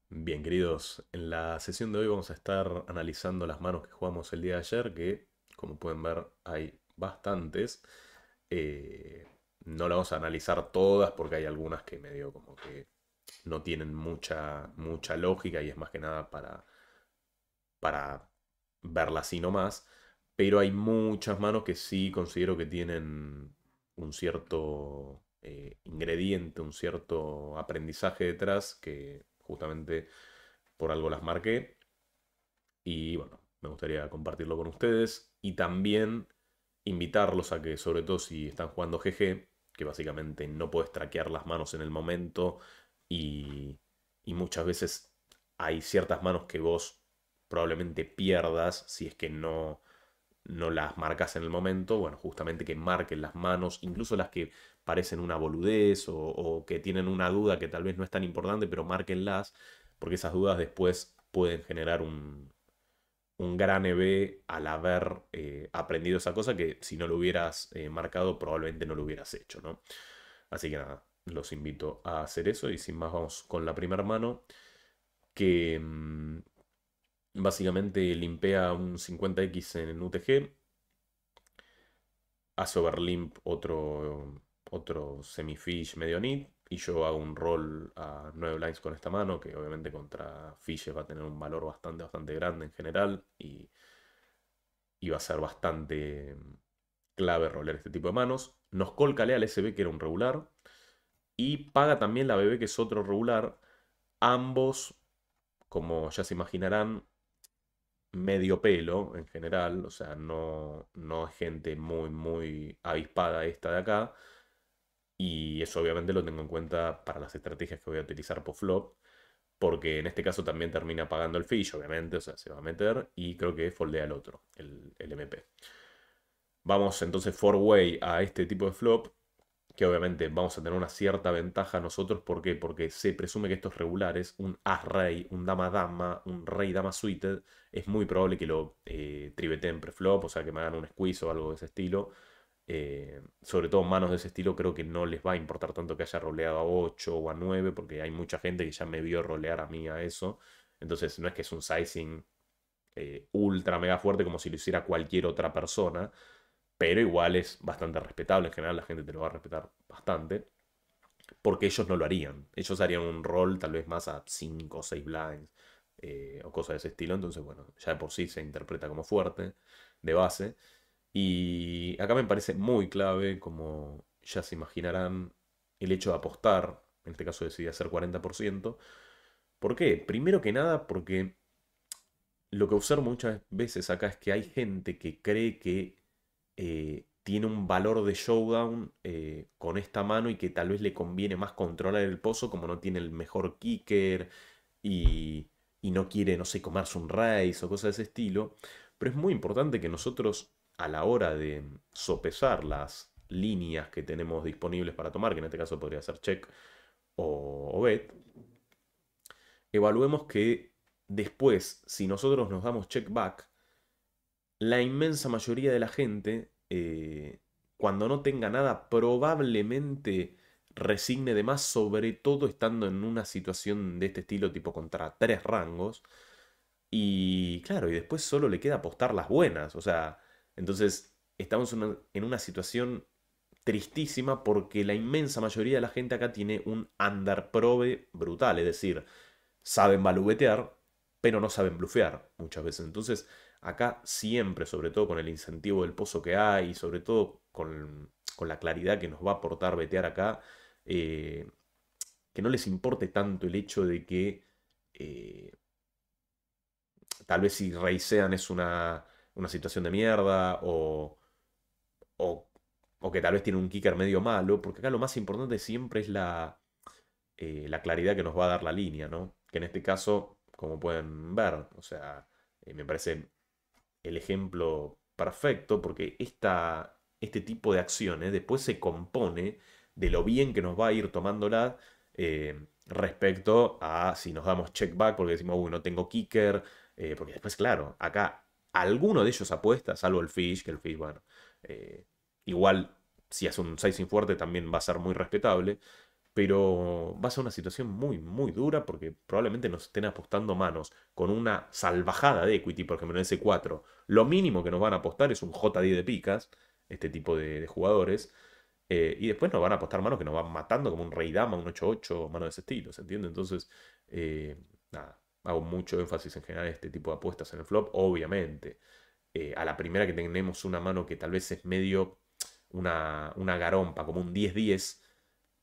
Bien, queridos, en la sesión de hoy vamos a estar analizando las manos que jugamos el día de ayer, que como pueden ver hay bastantes. Eh, no las vamos a analizar todas porque hay algunas que medio como que no tienen mucha lógica y es más que nada para verlas así nomás. Pero hay muchas manos que sí considero que tienen un cierto ingrediente, un cierto aprendizaje detrás que justamente por algo las marqué y bueno, me gustaría compartirlo con ustedes y también invitarlos a que, sobre todo si están jugando GG, que básicamente no puedes traquear las manos en el momento y, y muchas veces hay ciertas manos que vos probablemente pierdas si es que no las marcas en el momento, bueno, justamente que marquen las manos, incluso las que parecen una boludez o que tienen una duda que tal vez no es tan importante, pero márquenlas, porque esas dudas después pueden generar un gran EV al haber aprendido esa cosa que si no lo hubieras marcado probablemente no lo hubieras hecho, ¿no? Así que nada, los invito a hacer eso y sin más vamos con la primera mano que básicamente limpea un 50x en UTG, hace overlimp otro semifish medio nit y yo hago un roll a 9 blinds con esta mano que obviamente contra fishes va a tener un valor bastante grande en general y va a ser bastante clave rolear este tipo de manos. Nos colcalea al SB que era un regular y paga también la BB que es otro regular. Ambos, como ya se imaginarán, medio pelo en general, o sea, no es gente muy avispada esta de acá. Y eso obviamente lo tengo en cuenta para las estrategias que voy a utilizar por flop, porque en este caso también termina pagando el fish, obviamente, o sea, se va a meter y creo que foldea el otro, el MP. Vamos entonces four way a este tipo de flop, que obviamente vamos a tener una cierta ventaja nosotros. ¿Por qué? Porque se presume que estos regulares, un as-rey, un dama-dama, un rey-dama suited, es muy probable que lo tribeteen preflop, o sea que me hagan un squeeze o algo de ese estilo. Sobre todo manos de ese estilo creo que no les va a importar tanto que haya roleado a 8 o a 9 porque hay mucha gente que ya me vio rolear a mí a eso. Entonces no es que es un sizing ultra mega fuerte como si lo hiciera cualquier otra persona, pero igual es bastante respetable. En general la gente te lo va a respetar bastante, porque ellos no lo harían. Ellos harían un rol tal vez más a 5 o 6 blinds o cosas de ese estilo. Entonces, bueno, ya de por sí se interpreta como fuerte de base. Y acá me parece muy clave, como ya se imaginarán, el hecho de apostar. En este caso decidí hacer 40%. ¿Por qué? Primero que nada porque lo que observo muchas veces acá es que hay gente que cree que tiene un valor de showdown con esta mano y que tal vez le conviene más controlar el pozo como no tiene el mejor kicker y, y no quiere, no sé, comerse un raise o cosas de ese estilo. Pero es muy importante que nosotros a la hora de sopesar las líneas que tenemos disponibles para tomar, que en este caso podría ser check o bet, evaluemos que después, si nosotros nos damos check back, la inmensa mayoría de la gente, cuando no tenga nada, probablemente resigne de más, sobre todo estando en una situación de este estilo, tipo contra tres rangos. Y claro, y después solo le queda apostar las buenas. O sea, entonces estamos en una situación tristísima porque la inmensa mayoría de la gente acá tiene un underprove brutal, es decir, saben balubetear, pero no saben blufear muchas veces. Entonces, acá siempre, sobre todo con el incentivo del pozo que hay, y sobre todo con la claridad que nos va a aportar betear acá, eh, que no les importe tanto el hecho de que eh, tal vez si reisean es una situación de mierda o, o que tal vez tiene un kicker medio malo, porque acá lo más importante siempre es la claridad que nos va a dar la línea, ¿no? Que en este caso, como pueden ver, o sea, me parece el ejemplo perfecto porque este tipo de acciones después se compone de lo bien que nos va a ir tomándola respecto a si nos damos check back porque decimos, uy, no tengo kicker, porque después, claro, acá alguno de ellos apuesta, salvo el fish, que el fish, bueno, igual si hace un sizing fuerte también va a ser muy respetable, pero va a ser una situación muy, muy dura porque probablemente nos estén apostando manos con una salvajada de equity, por ejemplo en S4. Lo mínimo que nos van a apostar es un J10 de picas, este tipo de jugadores. Y después nos van a apostar manos que nos van matando como un rey dama, un 8-8, mano de ese estilo, ¿se entiende? Entonces, nada, hago mucho énfasis en general este tipo de apuestas en el flop, obviamente. A la primera que tenemos una mano que tal vez es medio una garompa, como un 10-10,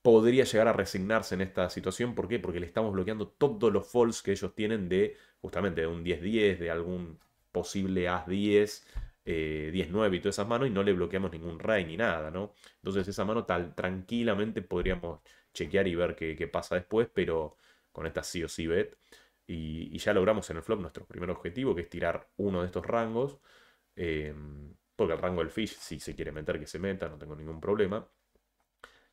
podría llegar a resignarse en esta situación. ¿Por qué? Porque le estamos bloqueando todos los falls que ellos tienen de justamente de un 10-10, de algún posible As-10, 10-9 y todas esas manos, y no le bloqueamos ningún rey ni nada, ¿no? Entonces esa mano tranquilamente podríamos chequear y ver qué pasa después, pero con esta sí o sí bet. Y ya logramos en el flop nuestro primer objetivo, que es tirar uno de estos rangos. eh, Porque el rango del fish, si se quiere meter, que se meta, no tengo ningún problema.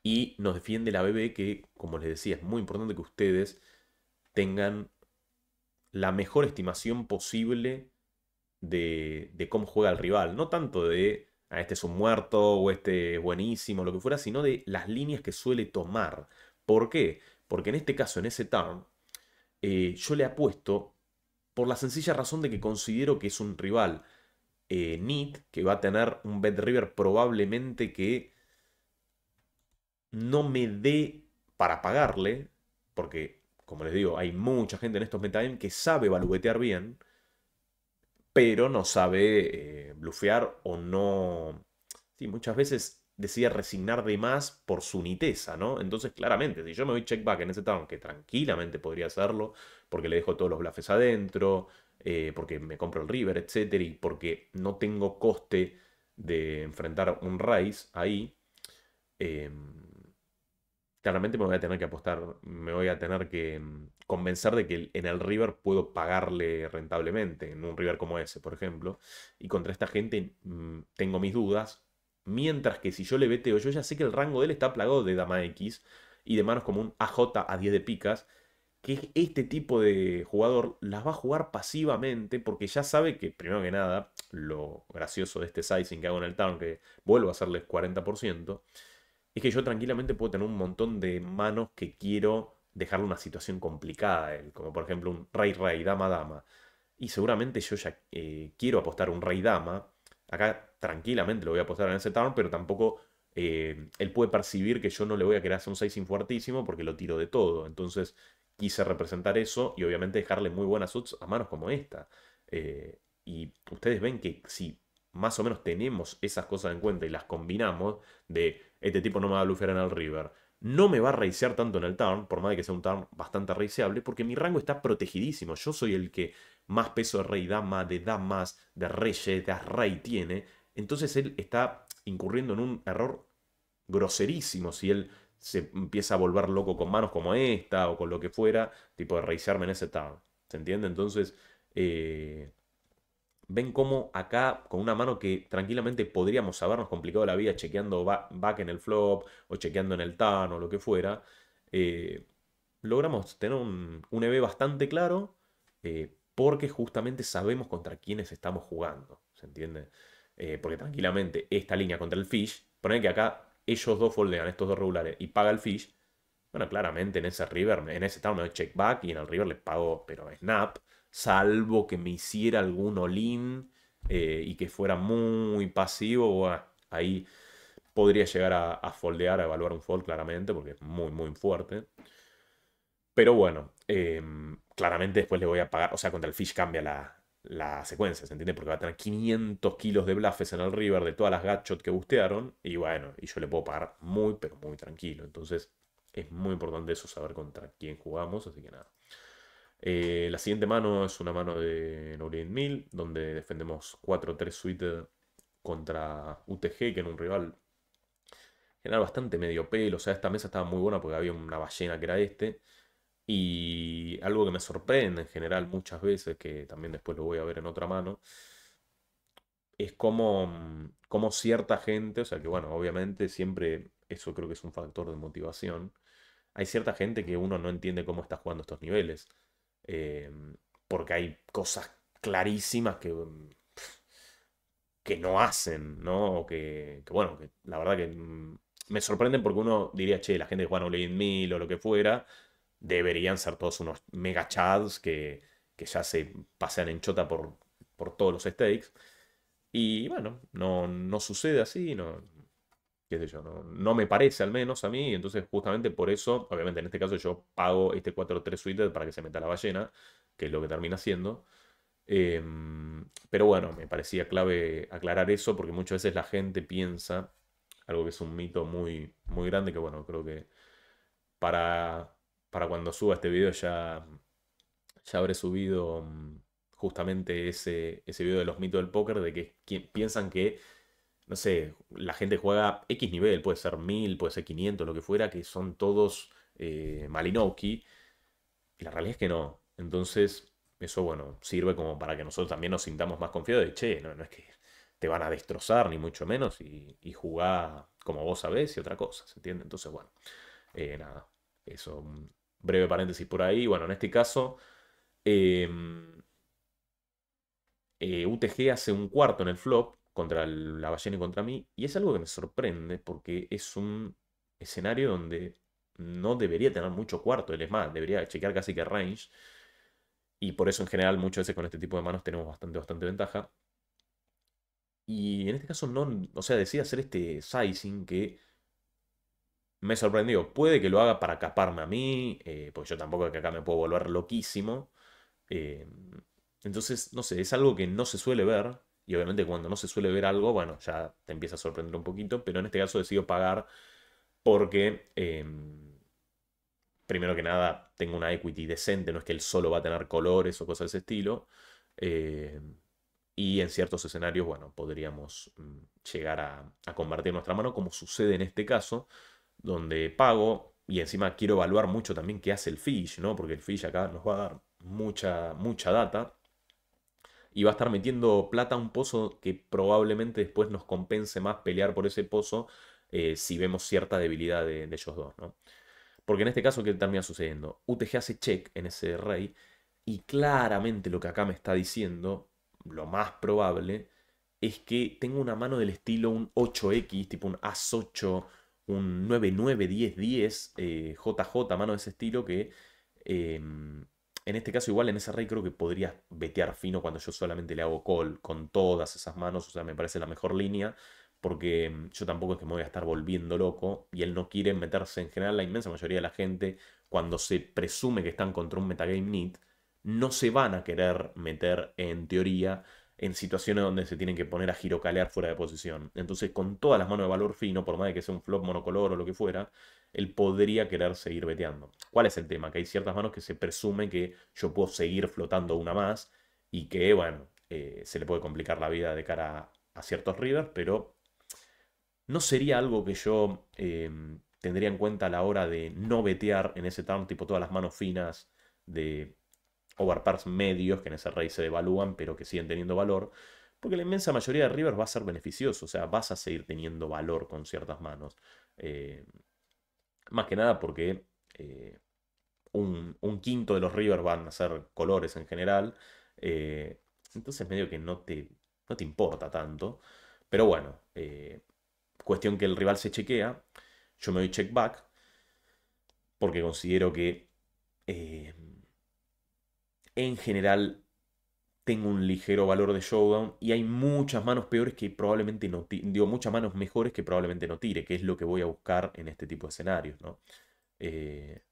Y nos defiende la BB que, como les decía, es muy importante que ustedes tengan la mejor estimación posible de cómo juega el rival. No tanto de, este es un muerto o este es buenísimo, lo que fuera, sino de las líneas que suele tomar. ¿Por qué? Porque en este caso, en ese turn, yo le apuesto por la sencilla razón de que considero que es un rival Neat, que va a tener un Bet River probablemente que no me dé para pagarle, porque, como les digo, hay mucha gente en estos metagame que sabe balubetear bien, pero no sabe blufear o no. Sí, muchas veces decide resignar de más por su niteza, ¿no? Entonces, claramente, si yo me voy check back en ese turn, que tranquilamente podría hacerlo, porque le dejo todos los bluffs adentro, porque me compro el river, etcétera, y porque no tengo coste de enfrentar un raise ahí. em, Claramente me voy a tener que apostar, me voy a tener que convencer de que en el River puedo pagarle rentablemente, en un River como ese, por ejemplo. Y contra esta gente tengo mis dudas. Mientras que si yo le beteo, yo ya sé que el rango de él está plagado de dama X y de manos como un AJ a 10 de picas, que este tipo de jugador las va a jugar pasivamente porque ya sabe que, primero que nada, lo gracioso de este sizing que hago en el turn, que vuelvo a hacerles 40%, es que yo tranquilamente puedo tener un montón de manos que quiero dejarle una situación complicada a él, como por ejemplo un rey-rey, dama-dama. Y seguramente yo ya quiero apostar un rey-dama. Acá tranquilamente lo voy a apostar en ese turn, pero tampoco él puede percibir que yo no le voy a querer hacer un sizing fuertísimo porque lo tiro de todo. Entonces quise representar eso y obviamente dejarle muy buenas odds a manos como esta. Y ustedes ven que si más o menos tenemos esas cosas en cuenta y las combinamos, de este tipo no me va a blufear en el river, no me va a racear tanto en el turn, por más de que sea un turn bastante raceable, porque mi rango está protegidísimo. Yo soy el que más peso de rey dama, de damas, de reyes, de as-rey tiene. Entonces él está incurriendo en un error groserísimo si él se empieza a volver loco con manos como esta o con lo que fuera, tipo de racearme en ese turn. ¿Se entiende? Entonces, eh, ven cómo acá, con una mano que tranquilamente podríamos habernos complicado la vida chequeando back en el flop o chequeando en el turn o lo que fuera, eh, logramos tener un EV bastante claro porque justamente sabemos contra quiénes estamos jugando, ¿se entiende? Porque tranquilamente esta línea contra el fish, poner que acá ellos dos foldean estos dos regulares y paga el fish, bueno, claramente en ese river, en ese turn me doy check back y en el river le pago, pero snap, salvo que me hiciera algún all-in y que fuera muy pasivo, bueno, ahí podría llegar a foldear, a evaluar un fold claramente, porque es muy, muy fuerte. Pero bueno, claramente después le voy a pagar, o sea, contra el fish cambia la secuencia, ¿se entiende? Porque va a tener 500 kilos de bluffes en el river de todas las gutshot que bustearon, y bueno, y yo le puedo pagar muy, pero muy tranquilo. Entonces, es muy importante eso, saber contra quién jugamos, así que nada. La siguiente mano es una mano de No Green Mill, donde defendemos 4-3 suited contra UTG, que era un rival general bastante medio pelo. O sea, esta mesa estaba muy buena porque había una ballena que era este. Y algo que me sorprende en general muchas veces, que también después lo voy a ver en otra mano, es como cierta gente, o sea que bueno, obviamente siempre eso creo que es un factor de motivación. Hay cierta gente que uno no entiende cómo está jugando estos niveles. eh, Porque hay cosas clarísimas que no hacen, ¿no? O bueno, que la verdad que me sorprenden porque uno diría, che, la gente que juega en All 1000 o lo que fuera, deberían ser todos unos mega chads que ya se pasean en chota por todos los stakes. Y bueno, no sucede así, no, qué sé yo, no me parece al menos a mí, entonces justamente por eso, obviamente en este caso yo pago este 4-3 suited para que se meta la ballena, que es lo que termina haciendo. Pero bueno, me parecía clave aclarar eso porque muchas veces la gente piensa, algo que es un mito muy, muy grande, que bueno, creo que para, para cuando suba este video ya habré subido justamente ese video de los mitos del póker, de que piensan que, no sé, la gente juega X nivel, puede ser 1000, puede ser 500, lo que fuera, que son todos Malinowski, y la realidad es que no. Entonces, eso, bueno, sirve como para que nosotros también nos sintamos más confiados de, che, no es que te van a destrozar, ni mucho menos, y jugá como vos sabés y otra cosa, ¿se entiende? Entonces, bueno, nada, eso, un breve paréntesis por ahí. Bueno, en este caso, em, UTG hace un cuarto en el flop contra la ballena y contra mí, y es algo que me sorprende porque es un escenario donde no debería tener mucho cuarto, él es más, debería chequear casi que range, y por eso en general muchas veces con este tipo de manos tenemos bastante ventaja. Y en este caso no, o sea, decide hacer este sizing que me sorprendió. Puede que lo haga para caparme a mí, pues yo tampoco es que acá me puedo volver loquísimo. Eh, entonces, no sé, es algo que no se suele ver. Y obviamente cuando no se suele ver algo, bueno, ya te empieza a sorprender un poquito. Pero en este caso decido pagar porque, primero que nada, tengo una equity decente. No es que él solo va a tener colores o cosas de ese estilo. Eh, y en ciertos escenarios, bueno, podríamos llegar a convertir nuestra mano, como sucede en este caso, donde pago y encima quiero evaluar mucho también qué hace el fish, ¿no? Porque el fish acá nos va a dar mucha data y va a estar metiendo plata a un pozo que probablemente después nos compense más pelear por ese pozo si vemos cierta debilidad de ellos dos, ¿no? Porque en este caso, ¿qué termina sucediendo? UTG hace check en ese rey y claramente lo que acá me está diciendo, lo más probable, es que tengo una mano del estilo un 8X, tipo un As 8, un 9-9, 10-10, JJ, mano de ese estilo que en este caso igual en ese rey creo que podría betear fino cuando yo solamente le hago call con todas esas manos, o sea, me parece la mejor línea porque yo tampoco es que me voy a estar volviendo loco y él no quiere meterse en general, la inmensa mayoría de la gente, cuando se presume que están contra un metagame need, no se van a querer meter en teoría en situaciones donde se tienen que poner a girocalear fuera de posición. Entonces, con todas las manos de valor fino, por más de que sea un flop monocolor o lo que fuera, él podría querer seguir beteando. ¿Cuál es el tema? Que hay ciertas manos que se presume que yo puedo seguir flotando una más y que, bueno, se le puede complicar la vida de cara a ciertos rivers, pero no sería algo que yo tendría en cuenta a la hora de no betear en ese turn, tipo todas las manos finas de overpairs medios, que en ese rey se devalúan, pero que siguen teniendo valor. Porque la inmensa mayoría de rivers va a ser beneficioso, o sea, vas a seguir teniendo valor con ciertas manos. Eh, Más que nada porque un quinto de los rivers van a ser colores en general. eh, entonces medio que no te importa tanto. Pero bueno, cuestión que el rival se chequea. Yo me doy check back porque considero que eh, en general tengo un ligero valor de showdown y hay muchas manos peores que probablemente no digo, muchas manos mejores que probablemente no tire, que es lo que voy a buscar en este tipo de escenarios, ¿no? Eh,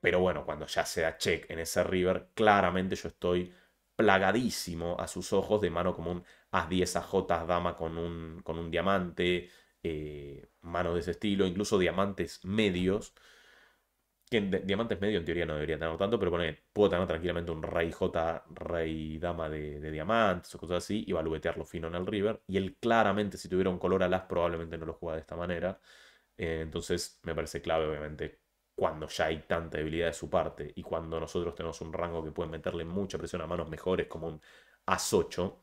pero bueno, cuando ya se da check en ese river, claramente yo estoy plagadísimo a sus ojos de mano como un As 10 AJ dama con un diamante, mano de ese estilo, incluso diamantes medios. Que diamantes medios en teoría no debería tener tanto, pero puedo tener tranquilamente un rey J, rey dama de diamantes o cosas así y balubetearlo fino en el river. Y él claramente, si tuviera un color alas, probablemente no lo juega de esta manera. Entonces me parece clave, obviamente, cuando ya hay tanta debilidad de su parte y cuando nosotros tenemos un rango que puede meterle mucha presión a manos mejores como un As 8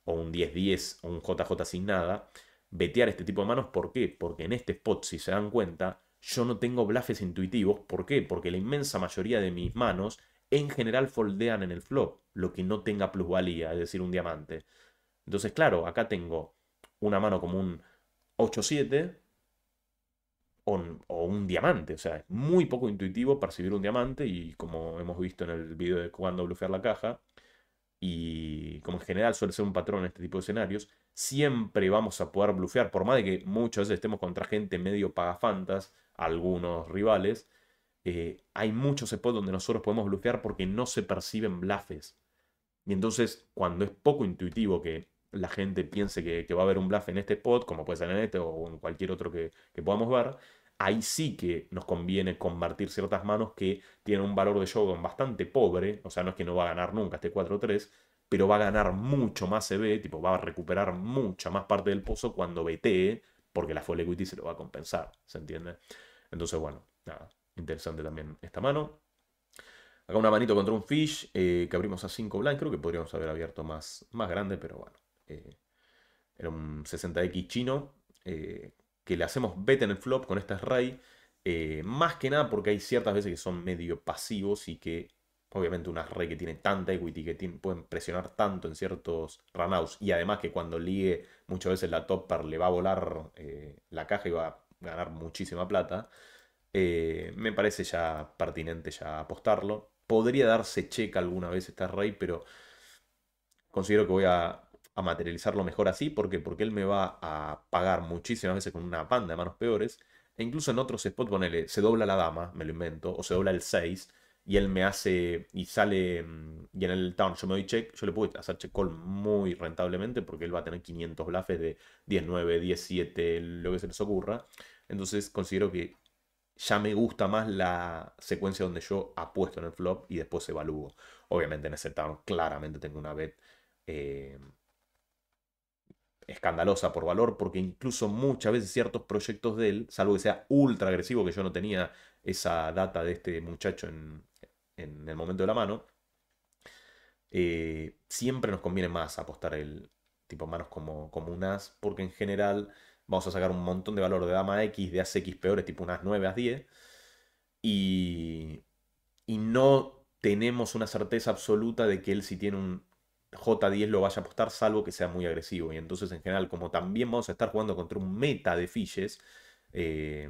o un 10-10 o un JJ sin nada, betear este tipo de manos. ¿Por qué? Porque en este spot, si se dan cuenta, yo no tengo bluffes intuitivos. ¿Por qué? Porque la inmensa mayoría de mis manos en general foldean en el flop, lo que no tenga plusvalía, es decir, un diamante. Entonces, claro, acá tengo una mano como un 8-7 o un diamante. O sea, es muy poco intuitivo percibir un diamante y como hemos visto en el video de cuándo blufear la caja, y como en general suele ser un patrón en este tipo de escenarios, siempre vamos a poder blufear, por más de que muchas veces estemos contra gente medio pagafantas, algunos rivales, hay muchos spots donde nosotros podemos blufear porque no se perciben bluffes. Y entonces, cuando es poco intuitivo que la gente piense que va a haber un bluff en este spot, como puede ser en este o en cualquier otro que podamos ver, ahí sí que nos conviene convertir ciertas manos que tienen un valor de showdown bastante pobre, o sea, no es que no va a ganar nunca este 4-3, pero va a ganar mucho más CB, tipo, va a recuperar mucha más parte del pozo cuando betee, porque la full equity se lo va a compensar, ¿se entiende? Entonces, bueno, nada, interesante también esta mano. Acá una manito contra un fish que abrimos a 5 blind. Creo que podríamos haber abierto más grande, pero bueno. Era un 60x chino que le hacemos bet en el flop con esta Ray. Más que nada porque hay ciertas veces que son medio pasivos y que obviamente una Ray que tiene tanta equity que pueden presionar tanto en ciertos runouts y además que cuando ligue muchas veces la top pair le va a volar la caja y va a ganar muchísima plata. Me parece ya pertinente ya apostarlo. Podría darse check alguna vez esta Rey, pero considero que voy a materializarlo mejor así. ¿Por qué? Porque él me va a pagar muchísimas veces con una panda de manos peores. E incluso en otros spots, ponele, se dobla la dama, me lo invento, o se dobla el 6 y él me hace, y sale, y en el turn yo me doy check, yo le puedo hacer check call muy rentablemente porque él va a tener 500 bluffes de 10-9, 10-7, lo que se les ocurra. Entonces considero que ya me gusta más la secuencia donde yo apuesto en el flop y después evalúo. Obviamente en ese turn claramente tengo una bet eh, escandalosa por valor, porque incluso muchas veces ciertos proyectos de él, salvo que sea ultra agresivo, que yo no tenía esa data de este muchacho en el momento de la mano, siempre nos conviene más apostar el tipo manos como un as, porque en general vamos a sacar un montón de valor de dama X, de as X peores, tipo unas 9 as 10, y, y no tenemos una certeza absoluta de que él si tiene un J10 lo vaya a apostar, salvo que sea muy agresivo. Y entonces en general, como también vamos a estar jugando contra un meta de Fishes, eh,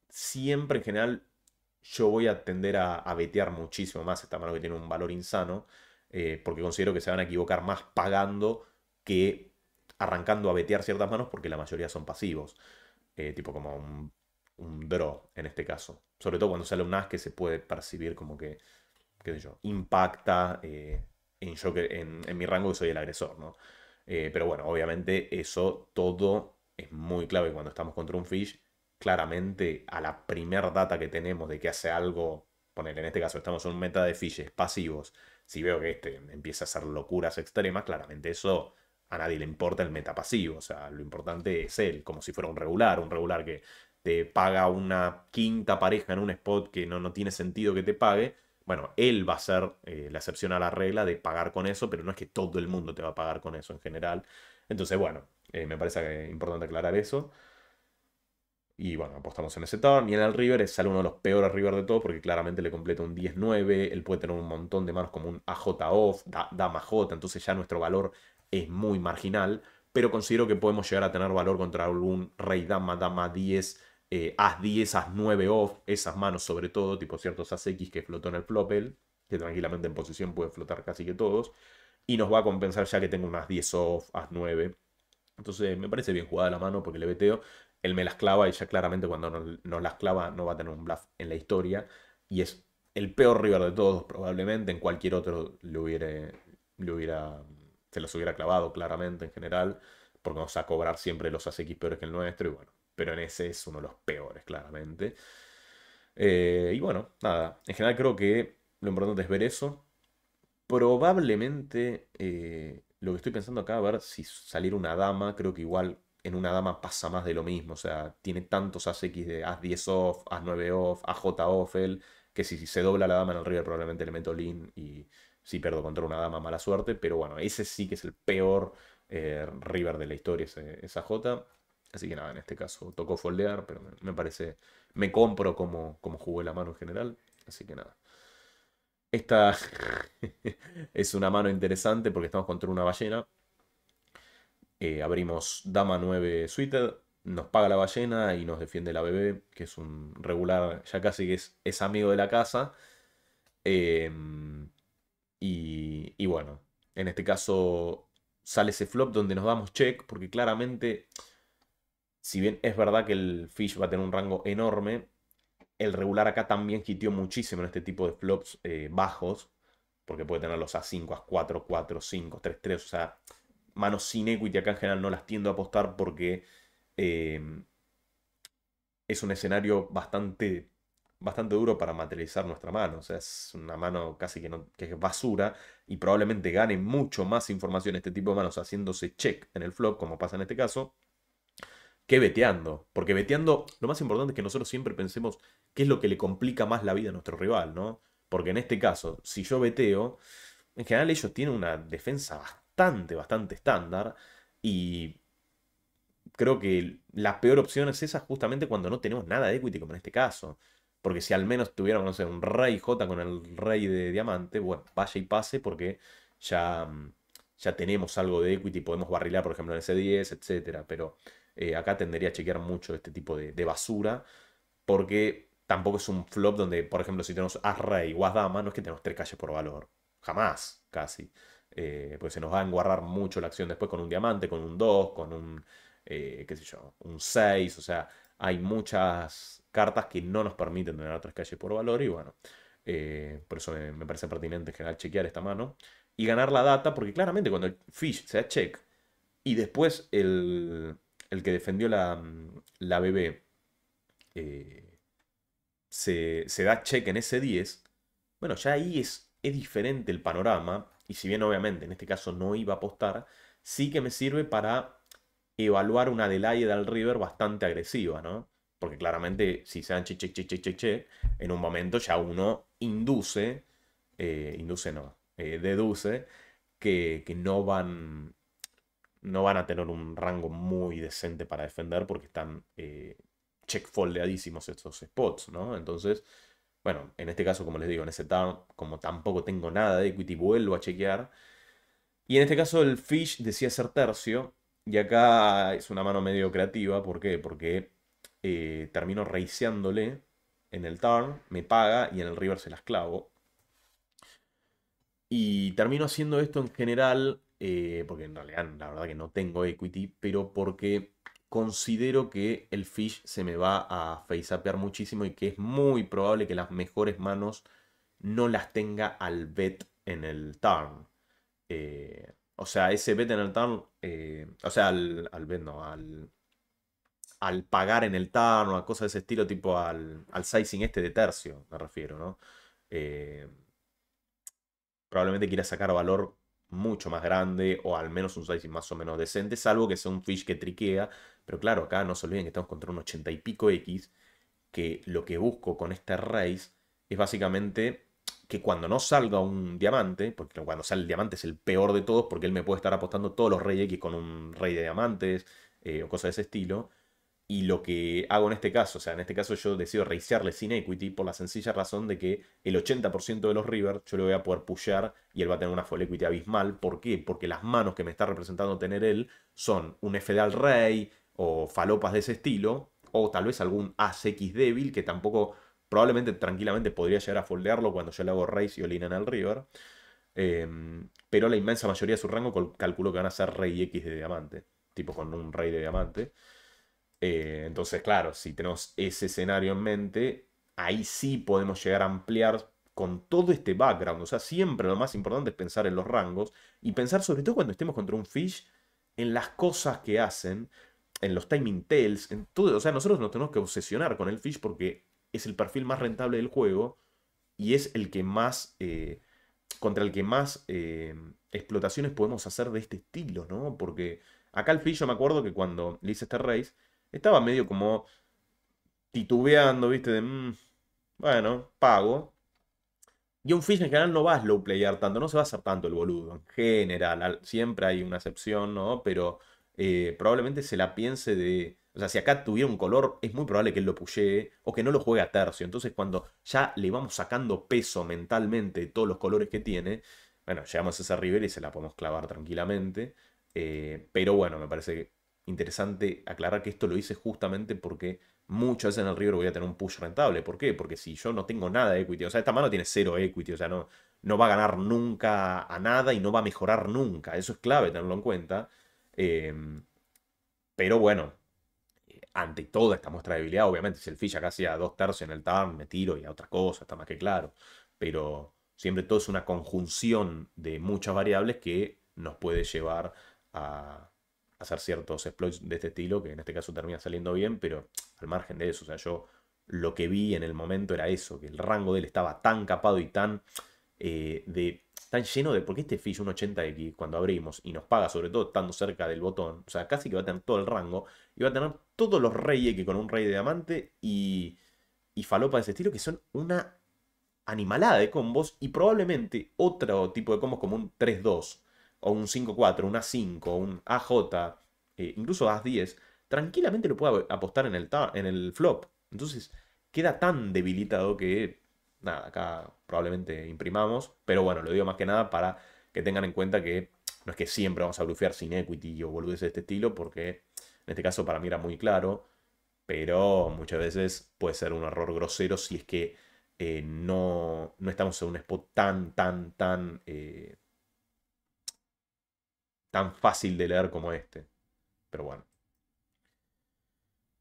siempre en general yo voy a tender a betear muchísimo más esta mano que tiene un valor insano, porque considero que se van a equivocar más pagando que arrancando a betear ciertas manos porque la mayoría son pasivos, tipo como un draw en este caso. Sobre todo cuando sale un as que se puede percibir como que, qué sé yo, impacta en mi rango que soy el agresor, ¿no? Pero bueno, obviamente eso todo es muy clave cuando estamos contra un fish. Claramente a la primer data que tenemos de que hace algo, poner en este caso estamos en un meta de fishes pasivos, si veo que este empieza a hacer locuras extremas, claramente eso a nadie le importa el meta pasivo, o sea, lo importante es él, como si fuera un regular que te paga una quinta pareja en un spot que no tiene sentido que te pague. Bueno, él va a ser la excepción a la regla de pagar con eso, pero no es que todo el mundo te va a pagar con eso en general. Entonces, bueno, me parece importante aclarar eso. Y bueno, apostamos en ese turn. Y en el river sale uno de los peores river de todos porque claramente le completa un 10-9. Él puede tener un montón de manos como un AJ off, dama J. Entonces ya nuestro valor es muy marginal. Pero considero que podemos llegar a tener valor contra algún rey dama, dama 10, as 10, as 9 off. Esas manos sobre todo, tipo ciertos as X que flotó en el flop él, que tranquilamente en posición puede flotar casi que todos. Y nos va a compensar ya que tengo unas 10 off, as 9. Entonces me parece bien jugada la mano porque le beteo. Él me las clava y ya claramente cuando nos las clava no va a tener un bluff en la historia. Y es el peor river de todos probablemente. En cualquier otro se los hubiera clavado claramente en general. Porque vamos a cobrar siempre los AX peores que el nuestro. Y bueno, pero en ese es uno de los peores claramente. Y bueno, nada. En general creo que lo importante es ver eso. Probablemente lo que estoy pensando acá, a ver si salir una dama, creo que igual en una dama pasa más de lo mismo. O sea, tiene tantos as X de as 10 off, as 9 off, AJ off, él, que si se dobla la dama en el river probablemente le meto lean y sí pierdo contra una dama, mala suerte. Pero bueno, ese sí que es el peor river de la historia, esa J. Así que nada, en este caso tocó foldear, pero me parece, me compro como jugué la mano en general. Así que nada. Esta es una mano interesante porque estamos contra una ballena. Abrimos dama 9 suited. nos paga la ballena y nos defiende la bebé, que es un regular, ya casi que es amigo de la casa. Em, y bueno, en este caso sale ese flop donde nos damos check, porque claramente, si bien es verdad que el fish va a tener un rango enorme, el regular acá también hitió muchísimo en este tipo de flops bajos, porque puede tener los A5, A4, 4, 5, 3, 3, o sea, manos sin equity acá en general no las tiendo a apostar porque eh, es un escenario bastante duro para materializar nuestra mano. O sea, es una mano casi que, que es basura y probablemente gane mucho más información este tipo de manos haciéndose check en el flop, como pasa en este caso, que beteando. Porque beteando, lo más importante es que nosotros siempre pensemos qué es lo que le complica más la vida a nuestro rival, ¿no? Porque en este caso, si yo beteo, en general ellos tienen una defensa bastante estándar y creo que la peor opción es esa justamente cuando no tenemos nada de equity, como en este caso. Porque si al menos tuviéramos, no sé, un rey J con el rey de diamante, bueno, vaya y pase porque ya, ya tenemos algo de equity, podemos barrilar, por ejemplo, en ese 10 etcétera. Pero acá tendería a chequear mucho este tipo de basura porque tampoco es un flop donde, por ejemplo, si tenemos As-Rey o As-Dama, no es que tenemos tres calles por valor. Jamás, casi. Porque se nos va a enguarrar mucho la acción después con un diamante, con un 2 con un, qué sé yo, un 6. O sea, hay muchas cartas que no nos permiten tener tres calles por valor. Y bueno, por eso me parece pertinente en general chequear esta mano. Y ganar la data, porque claramente cuando el fish se da check y después el que defendió la BB eh, se da check en ese 10, bueno, ya ahí es diferente el panorama. Y si bien obviamente en este caso no iba a apostar, sí que me sirve para evaluar una delay del river bastante agresiva, ¿no? Porque claramente si se dan check, check, check, check, check, check, en un momento ya uno induce no, deduce que no van a tener un rango muy decente para defender porque están check foldeadísimos estos spots, ¿no? Entonces, bueno, en este caso, como les digo, en ese turn, como tampoco tengo nada de equity, vuelvo a chequear. Y en este caso el fish decía ser tercio. Y acá es una mano medio creativa. ¿Por qué? Porque termino raceándole en el turn, me paga y en el river se las clavo. Y termino haciendo esto en general, porque en realidad la verdad que no tengo equity, pero porque considero que el fish se me va a faceapear muchísimo y que es muy probable que las mejores manos no las tenga al bet en el turn. O sea, ese bet en el turn, o sea, al bet no, al pagar en el turn o a cosas de ese estilo, tipo al sizing este de tercio, me refiero, ¿no? Eh, Probablemente quiera sacar valor mucho más grande o al menos un sizing más o menos decente, salvo que sea un fish que triquea. Pero claro, acá no se olviden que estamos contra un 80 y pico X, que lo que busco con este raise es básicamente que cuando no salga un diamante, porque cuando sale el diamante es el peor de todos, porque él me puede estar apostando todos los rey X con un rey de diamantes o cosas de ese estilo. Y lo que hago en este caso, o sea, en este caso yo decido racearle sin equity por la sencilla razón de que el 80% de los river yo le voy a poder pushear y él va a tener una full equity abismal. ¿Por qué? Porque las manos que me está representando tener él son un F de al rey o falopas de ese estilo, o tal vez algún As X débil que tampoco, probablemente tranquilamente podría llegar a foldearlo cuando yo le hago race y olina en el river. Pero la inmensa mayoría de su rango calculo que van a ser rey X de diamante, tipo con un rey de diamante. Entonces, claro, si tenemos ese escenario en mente, ahí sí podemos llegar a ampliar con todo este background. O sea, siempre lo más importante es pensar en los rangos y pensar sobre todo cuando estemos contra un fish en las cosas que hacen, en los timing tails, en todo. O sea, nosotros nos tenemos que obsesionar con el fish porque es el perfil más rentable del juego y es el que más, contra el que más explotaciones podemos hacer de este estilo, ¿no? Porque acá el fish, yo me acuerdo que cuando le hice este race, estaba medio como titubeando, ¿viste? De, bueno, pago. Y un Fish en general no va a slow playar tanto, no se va a hacer tanto el boludo. En general, siempre hay una excepción, ¿no? Pero probablemente se la piense de. O sea, si acá tuviera un color, es muy probable que él lo pushee o que no lo juegue a tercio. Entonces, cuando ya le vamos sacando peso mentalmente de todos los colores que tiene, bueno, llegamos a ese river y se la podemos clavar tranquilamente. Pero bueno, me parece que interesante aclarar que esto lo hice justamente porque muchas veces en el River voy a tener un push rentable. ¿Por qué? Porque si yo no tengo nada de equity, o sea, esta mano tiene cero equity, o sea, no va a ganar nunca a nada y no va a mejorar nunca. Eso es clave tenerlo en cuenta. Em, pero bueno, ante toda esta muestra de debilidad, obviamente, si el fish acá hacía 2 tercios en el turn, me tiro y a otra cosa, está más que claro. Pero siempre todo es una conjunción de muchas variables que nos puede llevar a hacer ciertos exploits de este estilo, que en este caso termina saliendo bien, pero al margen de eso, o sea, yo lo que vi en el momento era eso, que el rango de él estaba tan capado y tan lleno de, porque este fish, un 80x, cuando abrimos y nos paga, sobre todo estando cerca del botón, o sea, casi que va a tener todo el rango, y va a tener todos los reyes que con un rey de diamante y falopa de ese estilo, que son una animalada de combos, y probablemente otro tipo de combos como un 3-2, o un 5-4, un A5, un AJ, incluso As-10, tranquilamente lo puede apostar en el flop. Entonces, queda tan debilitado que, nada, acá probablemente imprimamos, pero bueno, lo digo más que nada para que tengan en cuenta que no es que siempre vamos a blufear sin equity o boludeces de este estilo, porque en este caso para mí era muy claro, pero muchas veces puede ser un error grosero si es que no estamos en un spot tan fácil de leer como este. Pero bueno.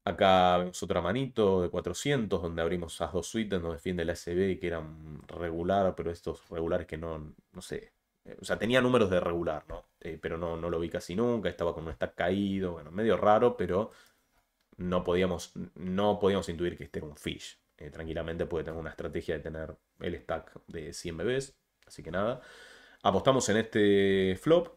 Acá vemos otra manito de 400 donde abrimos esas dos suites, nos defiende la SB que eran regular, pero estos regulares que no sé. O sea, tenía números de regular, ¿no? Pero no lo vi casi nunca, estaba con un stack caído, bueno, medio raro, pero no podíamos intuir que este era un fish. Tranquilamente puede tener una estrategia de tener el stack de 100 bebés, así que nada. Apostamos en este flop,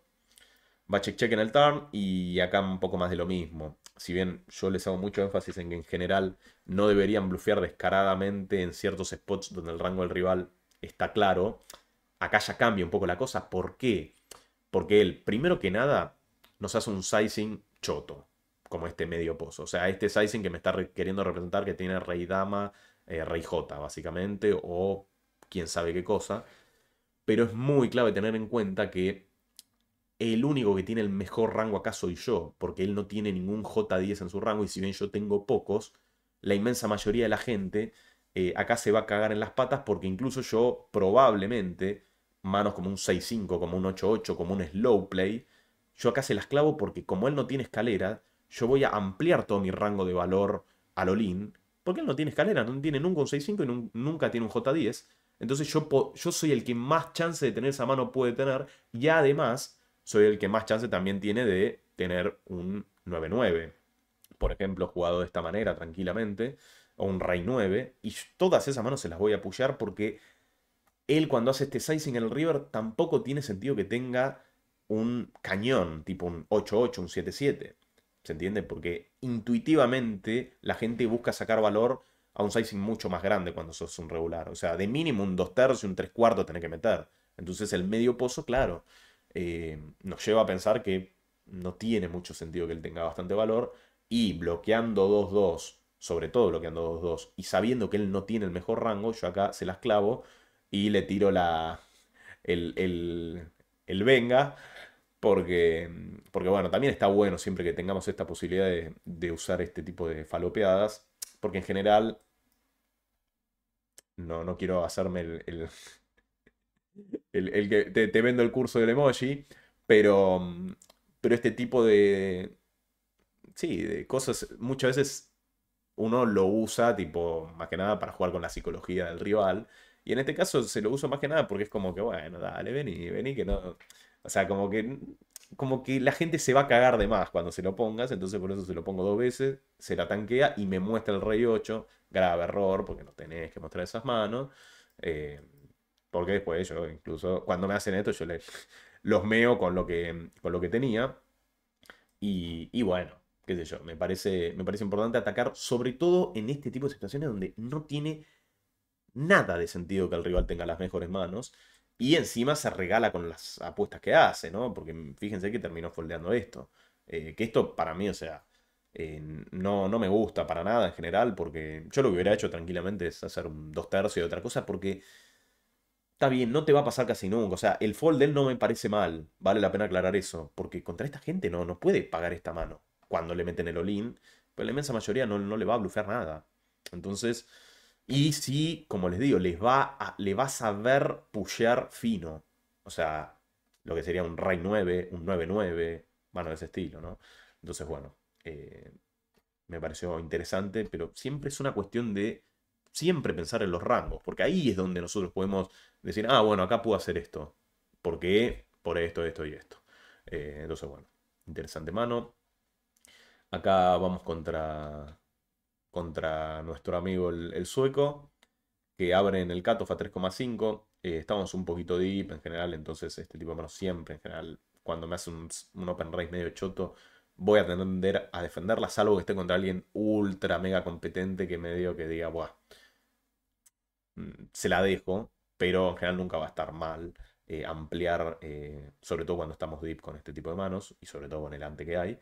va check check en el turn y acá un poco más de lo mismo. Si bien yo les hago mucho énfasis en que en general no deberían blufear descaradamente en ciertos spots donde el rango del rival está claro, acá ya cambia un poco la cosa. ¿Por qué? Porque él, primero que nada, nos hace un sizing choto, como este medio pozo. O sea, este sizing que me está queriendo representar que tiene rey dama, rey J, básicamente, o quién sabe qué cosa. Pero es muy clave tener en cuenta que el único que tiene el mejor rango acá soy yo, porque él no tiene ningún J10 en su rango, y si bien yo tengo pocos, la inmensa mayoría de la gente acá se va a cagar en las patas, porque incluso yo probablemente, manos como un 6-5, como un 8-8, como un slow play, yo acá se las clavo porque como él no tiene escalera, yo voy a ampliar todo mi rango de valor al all-in, porque él no tiene escalera, no tiene nunca un 6-5 y nunca tiene un J10. Entonces yo soy el que más chance de tener esa mano puede tener, y además soy el que más chance también tiene de tener un 9-9. Por ejemplo, jugado de esta manera tranquilamente, o un rey 9, y todas esas manos se las voy a apoyar porque él cuando hace este sizing en el river tampoco tiene sentido que tenga un cañón, tipo un 8-8, un 7-7. ¿Se entiende? Porque intuitivamente la gente busca sacar valor a un sizing mucho más grande cuando sos un regular. O sea, de mínimo un 2 tercios, un 3 cuartos tenés que meter. Entonces el medio pozo, claro, nos lleva a pensar que no tiene mucho sentido que él tenga bastante valor. Y bloqueando 2-2, sobre todo bloqueando 2-2, y sabiendo que él no tiene el mejor rango, yo acá se las clavo y le tiro el, el, el venga, porque bueno, también está bueno siempre que tengamos esta posibilidad de usar este tipo de falopeadas, porque en general no quiero hacerme el que te vendo el curso del emoji, pero, pero este tipo sí, de cosas muchas veces uno lo usa, tipo, más que nada para jugar con la psicología del rival. Y en este caso se lo uso más que nada porque es como que, bueno, dale, vení, que no. O sea, como que la gente se va a cagar de más cuando se lo pongas, entonces por eso se lo pongo 2 veces, se la tanquea y me muestra el rey 8. Grave error, porque no tenés que mostrar esas manos. eh, Porque después yo, incluso cuando me hacen esto, yo los meo con lo que tenía. Y bueno, qué sé yo, me parece importante atacar, sobre todo en este tipo de situaciones donde no tiene nada de sentido que el rival tenga las mejores manos. Y encima se regala con las apuestas que hace, ¿no? Porque fíjense que terminó foldeando esto. Que esto para mí, o sea, no me gusta para nada en general, porque yo lo que hubiera hecho tranquilamente es hacer un 2 tercios de otra cosa, porque está bien, no te va a pasar casi nunca. O sea, el fold de él no me parece mal. Vale la pena aclarar eso. Porque contra esta gente no puede pagar esta mano. cuando le meten el all-in, pero la inmensa mayoría no le va a blufear nada. Entonces, y sí, como les digo, le va a saber pushear fino. O sea, lo que sería un Rey 9 un 9-9, bueno, de ese estilo, ¿no? Entonces, bueno, me pareció interesante, pero siempre es una cuestión de siempre pensar en los rangos, porque ahí es donde nosotros podemos decir, ah, bueno, acá puedo hacer esto. ¿Por qué? Por esto, esto y esto. Entonces, bueno, interesante mano. Acá vamos contra nuestro amigo el sueco, que abre en el cutoff a 3,5. Estamos un poquito deep en general, entonces este tipo de manos siempre, en general, cuando me hace un open race medio choto, voy a tender a defenderla, salvo que esté contra alguien ultra mega competente que medio que diga, buah, se la dejo, pero en general nunca va a estar mal ampliar, sobre todo cuando estamos deep con este tipo de manos y sobre todo con el ante que hay.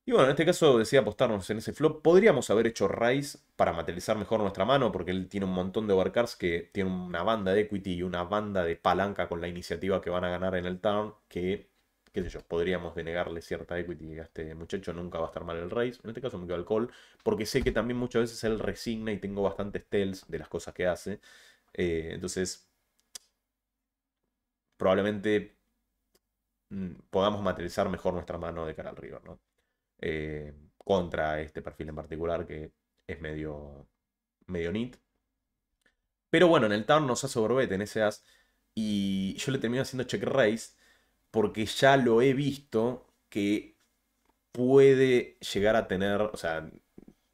Y bueno, en este caso decía apostarnos en ese flop. Podríamos haber hecho Raise para materializar mejor nuestra mano, porque él tiene un montón de overcards que tiene una banda de equity y una banda de palanca con la iniciativa que van a ganar en el turn, que, qué sé yo, podríamos denegarle cierta equity a este muchacho, nunca va a estar mal el Raise. En este caso me quedo al call, porque sé que también muchas veces él resigna y tengo bastantes tells de las cosas que hace. Entonces, probablemente podamos materializar mejor nuestra mano de cara al river, ¿no? Contra este perfil en particular que es medio nit. Pero bueno, en el turn nos hace overbet en ese as y yo le termino haciendo check raise porque ya lo he visto que puede llegar a tener, o sea,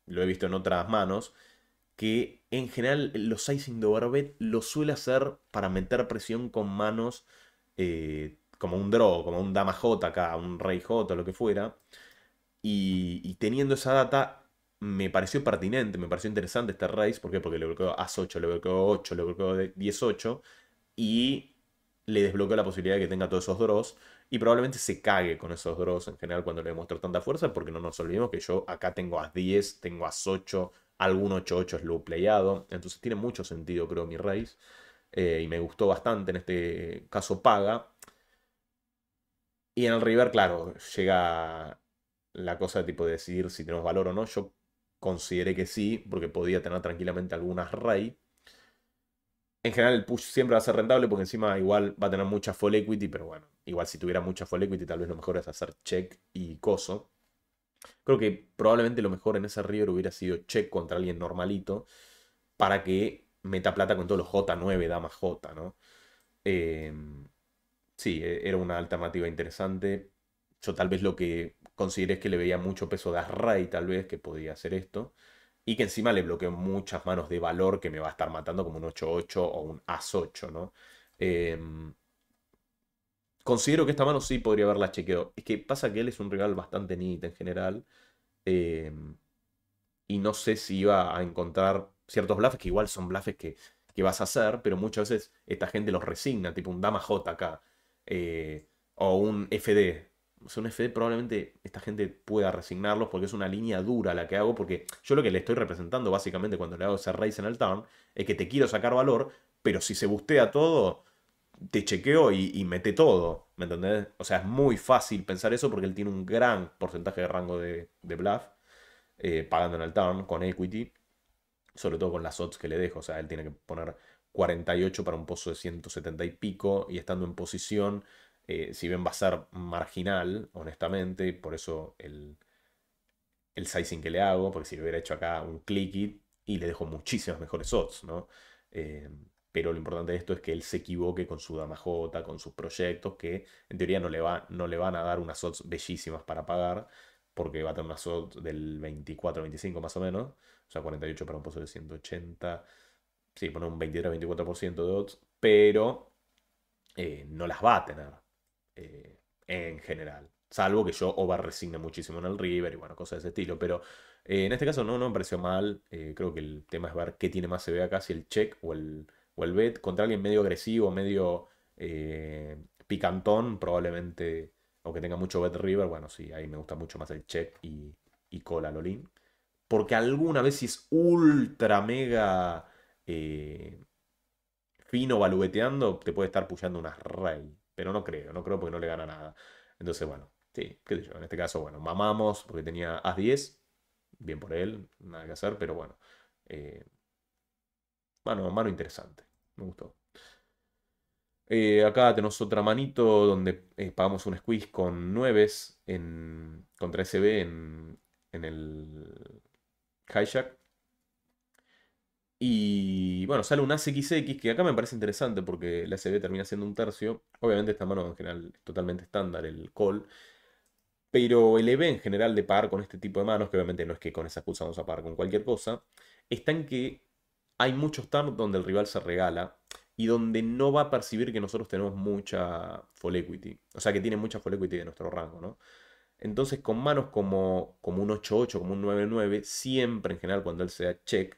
lo he visto en otras manos, que en general los sizing de overbet lo suele hacer para meter presión con manos como un draw, como un dama J acá, un rey J, lo que fuera. Y teniendo esa data, me pareció pertinente, me pareció interesante este raise. ¿Por qué? Porque le bloqueó As 8, le bloqueó 8, le bloqueó 18 y le desbloqueó la posibilidad de que tenga todos esos draws. Y probablemente se cague con esos draws en general cuando le demuestro tanta fuerza, porque no nos olvidemos que yo acá tengo As 10, tengo As 8, algún 8-8 es low playado. Entonces tiene mucho sentido, creo, mi raise. Y me gustó bastante, en este caso paga. Y en el river, claro, llega la cosa de tipo de decidir si tenemos valor o no. Yo consideré que sí, porque podía tener tranquilamente algunas Ray. En general el push siempre va a ser rentable porque encima igual va a tener mucha full equity, pero bueno, igual si tuviera mucha full equity tal vez lo mejor es hacer check y coso. Creo que probablemente lo mejor en ese river hubiera sido check contra alguien normalito para que meta plata con todos los J9, dama J, ¿no? Sí, era una alternativa interesante. Yo tal vez lo que consideré es que le veía mucho peso de Array, tal vez, que podía hacer esto. Y que encima le bloqueó muchas manos de valor que me va a estar matando como un 8-8 o un As 8, ¿no? Em, Considero que esta mano sí podría haberla chequeado. Es que pasa que él es un rival bastante neat en general. em, y no sé si iba a encontrar ciertos bluffs que igual son bluffs que vas a hacer, pero muchas veces esta gente los resigna, tipo un Dama J acá, o un FD. O sea, un FD probablemente esta gente pueda resignarlos porque es una línea dura la que hago, porque yo lo que le estoy representando básicamente cuando le hago ese raise en el turn es que te quiero sacar valor, pero si se bustea todo, te chequeo y mete todo, ¿me entendés? O sea, es muy fácil pensar eso porque él tiene un gran porcentaje de rango de bluff pagando en el turn con equity, sobre todo con las odds que le dejo. O sea, él tiene que poner 48 para un pozo de 170 y pico y estando en posición, si bien va a ser marginal, honestamente, por eso el sizing que le hago, porque si le hubiera hecho acá un click it y le dejo muchísimas mejores odds, ¿no? Eh, pero lo importante de esto es que él se equivoque con su dama J, con sus proyectos, que en teoría no le van a dar unas odds bellísimas para pagar, porque va a tener unas odds del 24-25 más o menos, o sea, 48 para un pozo de 180, sí, poner un 23-24% de odds, pero no las va a tener en general. Salvo que yo over resigne muchísimo en el river y bueno, cosas de ese estilo. Pero en este caso no me pareció mal. Creo que el tema es ver qué tiene más CB acá, si el check o el bet. Contra alguien medio agresivo, medio picantón, probablemente, aunque tenga mucho bet river, bueno, sí, ahí me gusta mucho más el check y cola lolín. Porque alguna vez si es ultra mega fino balubeteando, te puede estar pushando unas rey. Pero no creo porque no le gana nada. Entonces, bueno. Sí, qué sé yo. En este caso, bueno, mamamos porque tenía As 10. Bien por él, nada que hacer, pero bueno. eh, mano interesante. Me gustó. Acá tenemos otra manito donde pagamos un squeeze con 9 contra SB en el hijack. Y bueno, sale un As XX que acá me parece interesante porque la SB termina siendo un tercio. Obviamente esta mano en general es totalmente estándar, el call. Pero el EV en general de pagar con este tipo de manos, que obviamente no es que con esa excusa vamos a pagar con cualquier cosa, está en que hay muchos turns donde el rival se regala y donde no va a percibir que nosotros tenemos mucha full equity. O sea, que tiene mucha full equity de nuestro rango, ¿no? Entonces, con manos como un 8-8, como un 9-9, siempre en general cuando él se da check,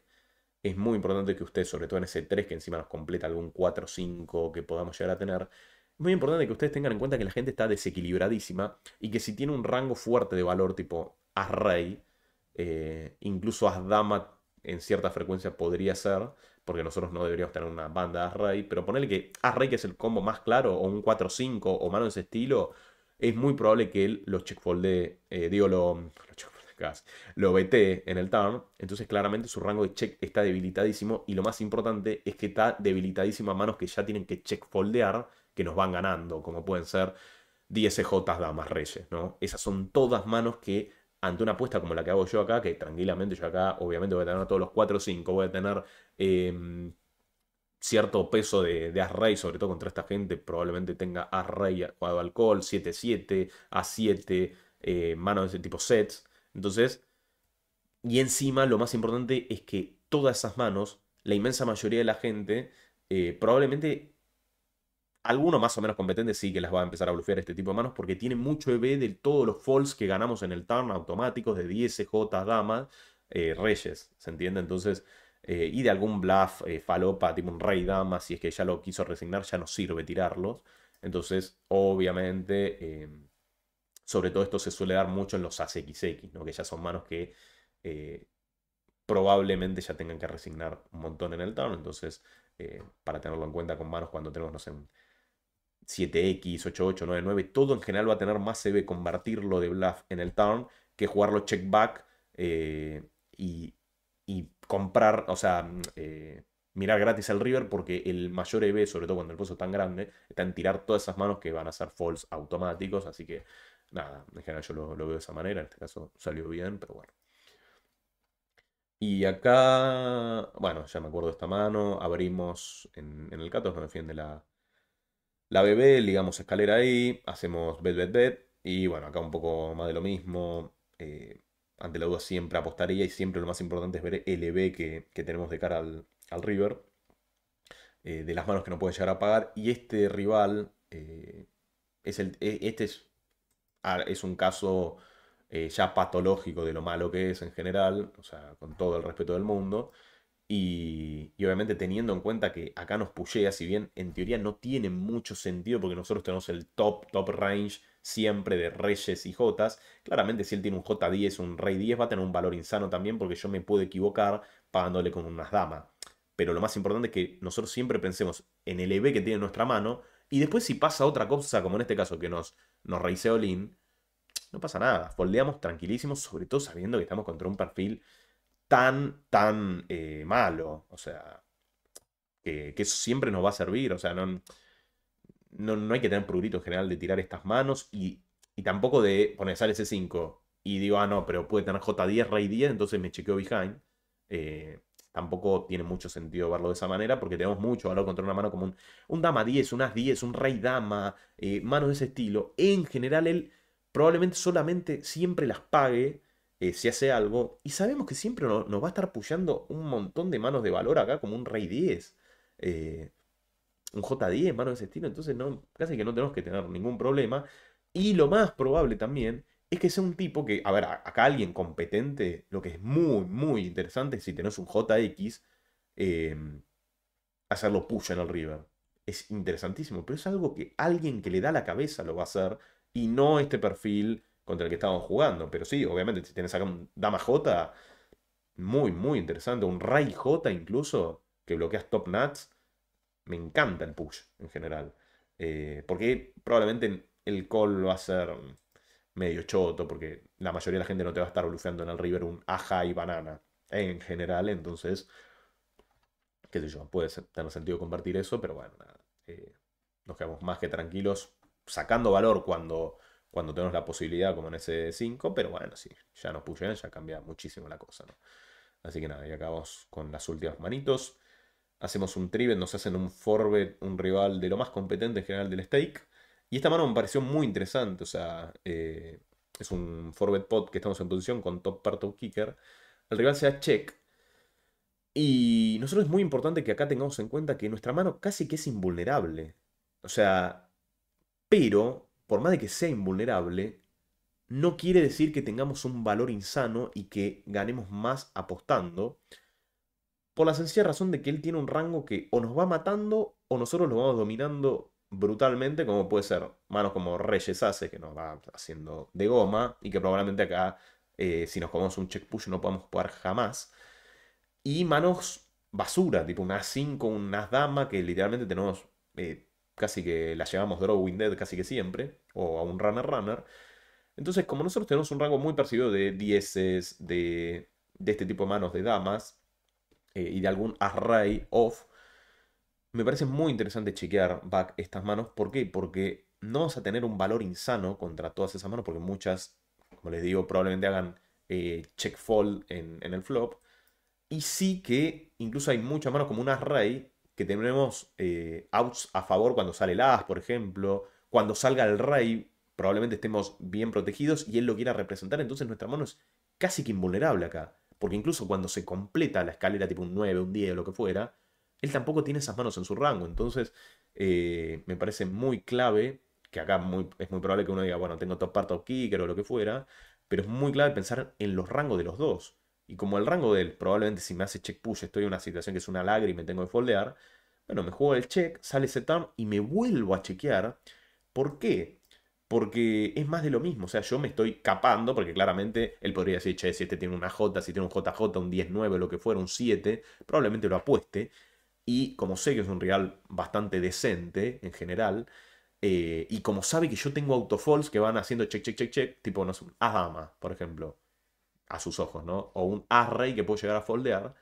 es muy importante que usted, sobre todo en ese 3 que encima nos completa algún 4-5 que podamos llegar a tener, es muy importante que ustedes tengan en cuenta que la gente está desequilibradísima y que si tiene un rango fuerte de valor tipo As-Rey, incluso As-Dama en cierta frecuencia podría ser, porque nosotros no deberíamos tener una banda As-Rey, pero ponerle que As-Rey, que es el combo más claro, o un 4-5 o mano de ese estilo, es muy probable que él los checkfoldee, digo, lo checkfoldee, lo BT en el turn, entonces claramente su rango de check está debilitadísimo y lo más importante es que está debilitadísimo a manos que ya tienen que check foldear, que nos van ganando, como pueden ser 10 J, damas, reyes, ¿no? Esas son todas manos que ante una apuesta como la que hago yo acá, que tranquilamente yo acá obviamente voy a tener todos los 4 o 5, voy a tener cierto peso de As-Rey, sobre todo contra esta gente, probablemente tenga As-Rey jugado alcohol, 7-7, A7, manos de ese tipo sets. Entonces, y encima, lo más importante es que todas esas manos, la inmensa mayoría de la gente, probablemente alguno más o menos competente sí que las va a empezar a blufear este tipo de manos porque tiene mucho EV de todos los falls que ganamos en el turn automáticos de 10, J, damas, reyes, ¿se entiende? Entonces, y de algún bluff falopa, tipo un rey dama, si es que ya lo quiso resignar, ya no sirve tirarlos. Entonces, obviamente, sobre todo esto se suele dar mucho en los As XX, ¿no? Que ya son manos que eh, probablemente ya tengan que resignar un montón en el turn. Entonces, para tenerlo en cuenta con manos cuando tenemos, no sé, un 7X, 8-8, 9-9, todo en general va a tener más CB convertirlo de bluff en el turn que jugarlo check back y, y comprar, o sea, mirar gratis al river porque el mayor EV, sobre todo cuando el pozo es tan grande, está en tirar todas esas manos que van a ser falls automáticos, así que nada, en general yo lo veo de esa manera, en este caso salió bien, pero bueno. Y acá, bueno, ya me acuerdo de esta mano, abrimos en el Catos, nos defiende la BB, ligamos escalera ahí, hacemos bet, bet, bet. Y bueno, acá un poco más de lo mismo. Ante la duda siempre apostaría y siempre lo más importante es ver el EV que tenemos de cara al river. De las manos que no puede llegar a pagar. Y este rival, este es un caso ya patológico de lo malo que es en general. O sea, con todo el respeto del mundo. Y obviamente teniendo en cuenta que acá nos pushea, si bien en teoría no tiene mucho sentido porque nosotros tenemos el top range siempre de reyes y jotas, claramente si él tiene un J10, un rey 10 va a tener un valor insano también porque yo me puedo equivocar pagándole con unas damas. Pero lo más importante es que nosotros siempre pensemos en el EV que tiene nuestra mano y después si pasa otra cosa, como en este caso que nos raisea Olin, no pasa nada, foldeamos tranquilísimos, sobre todo sabiendo que estamos contra un perfil tan malo. O sea, que eso siempre nos va a servir. O sea, no hay que tener prurito en general de tirar estas manos y tampoco de poner sale C5 y digo, no, pero puede tener J10, Rey 10, entonces me chequeo behind. Tampoco tiene mucho sentido verlo de esa manera porque tenemos mucho valor contra una mano como un Dama 10, un As 10, un Rey Dama, manos de ese estilo. En general, él probablemente solamente siempre las pague si hace algo. Y sabemos que siempre nos va a estar pushando un montón de manos de valor acá, como un Rey 10. eh, un J10, mano de ese estilo, entonces no, casi que no tenemos que tener ningún problema. Y lo más probable también es que sea un tipo que, a ver, acá alguien competente, lo que es muy interesante es si tenés un JX, eh, hacerlo push en el river. Es interesantísimo, pero es algo que alguien que le da la cabeza lo va a hacer y no este perfil contra el que estábamos jugando. Pero sí, obviamente, si tenés acá un Dama J, muy interesante, un Rey J incluso, que bloqueas top nuts. Me encanta el push en general. Porque probablemente el call va a ser medio choto, porque la mayoría de la gente no te va a estar blufeando en el river un aja y banana en general, entonces, qué sé yo, puede tener sentido compartir eso, pero bueno, nada. Nos quedamos más que tranquilos sacando valor cuando tenemos la posibilidad, como en ese 5 pero bueno, sí, ya nos pushen, ya cambia muchísimo la cosa, ¿no? Así que nada, y acabamos con las últimas manitos. Hacemos un trivet, nos hacen un forbet, un rival de lo más competente en general del stake. Y esta mano me pareció muy interesante, o sea, es un forbet pot que estamos en posición con top pair, top kicker. El rival sea check. Y nosotros es muy importante que acá tengamos en cuenta que nuestra mano casi que es invulnerable. O sea, pero, por más de que sea invulnerable, no quiere decir que tengamos un valor insano y que ganemos más apostando. Por la sencilla razón de que él tiene un rango que o nos va matando o nosotros lo vamos dominando brutalmente, como puede ser manos como Reyes Ace, que nos va haciendo de goma, y que probablemente acá, si nos comemos un check push, no podamos jugar jamás. Y manos basura, tipo un A5, un As Dama, que literalmente tenemos casi que la llevamos Drawing Dead casi que siempre, o a un Runner Runner. Entonces, como nosotros tenemos un rango muy percibido de dieces, de este tipo de manos de damas, y de algún array off, me parece muy interesante chequear back estas manos. ¿Por qué? Porque no vamos a tener un valor insano contra todas esas manos, porque muchas, como les digo, probablemente hagan check fold en el flop. Y sí que incluso hay muchas manos como un array que tenemos outs a favor cuando sale el as, por ejemplo. Cuando salga el rey, probablemente estemos bien protegidos y él lo quiera representar. Entonces nuestra mano es casi que invulnerable acá. Porque incluso cuando se completa la escalera tipo un 9 un 10 o lo que fuera, él tampoco tiene esas manos en su rango. Entonces me parece muy clave, que acá es muy probable que uno diga, bueno, tengo top part, top kicker o lo que fuera. Pero es muy clave pensar en los rangos de los dos. Y como el rango de él, probablemente si me hace check push, estoy en una situación que es una lágrima y me tengo que foldear. Bueno, me juego el check, sale ese turn y me vuelvo a chequear. ¿Por qué? Porque es más de lo mismo. O sea, yo me estoy capando, porque claramente él podría decir, che, si este tiene una J, si tiene un JJ, un 10-9, lo que fuera, un 7, probablemente lo apueste. Y como sé que es un real bastante decente en general, y como sabe que yo tengo autofalls que van haciendo check, check, check, check, tipo, no sé, un as dama, por ejemplo, a sus ojos, ¿no? O un as-rey que puedo llegar a foldear,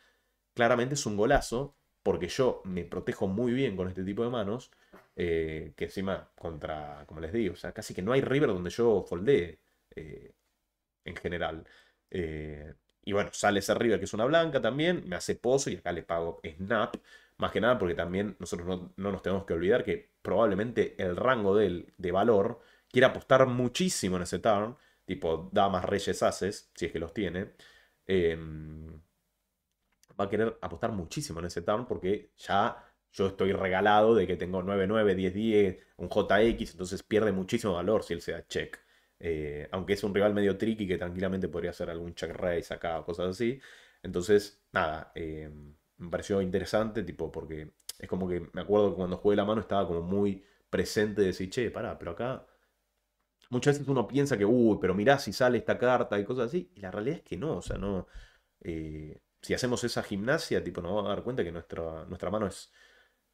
claramente es un golazo, porque yo me protejo muy bien con este tipo de manos, que encima contra, como les digo, o sea, casi que no hay river donde yo foldee en general. Y bueno, sale ese river que es una blanca también, me hace pozo y acá le pago snap. Más que nada porque también nosotros no nos tenemos que olvidar que probablemente el rango de él, de valor, quiere apostar muchísimo en ese turn, tipo damas, reyes, ases, si es que los tiene. Va a querer apostar muchísimo en ese turn porque ya yo estoy regalado de que tengo 9-9, 10-10, un JX, entonces pierde muchísimo valor si él se da check. Aunque es un rival medio tricky que tranquilamente podría hacer algún check raise acá o cosas así. Entonces, nada, me pareció interesante, tipo, porque es como que me acuerdo que cuando jugué la mano estaba como muy presente de decir, che, pará, pero acá muchas veces uno piensa que, uy, pero mirá si sale esta carta y cosas así, y la realidad es que no, o sea, no. Si hacemos esa gimnasia, tipo, nos vamos a dar cuenta que nuestra mano es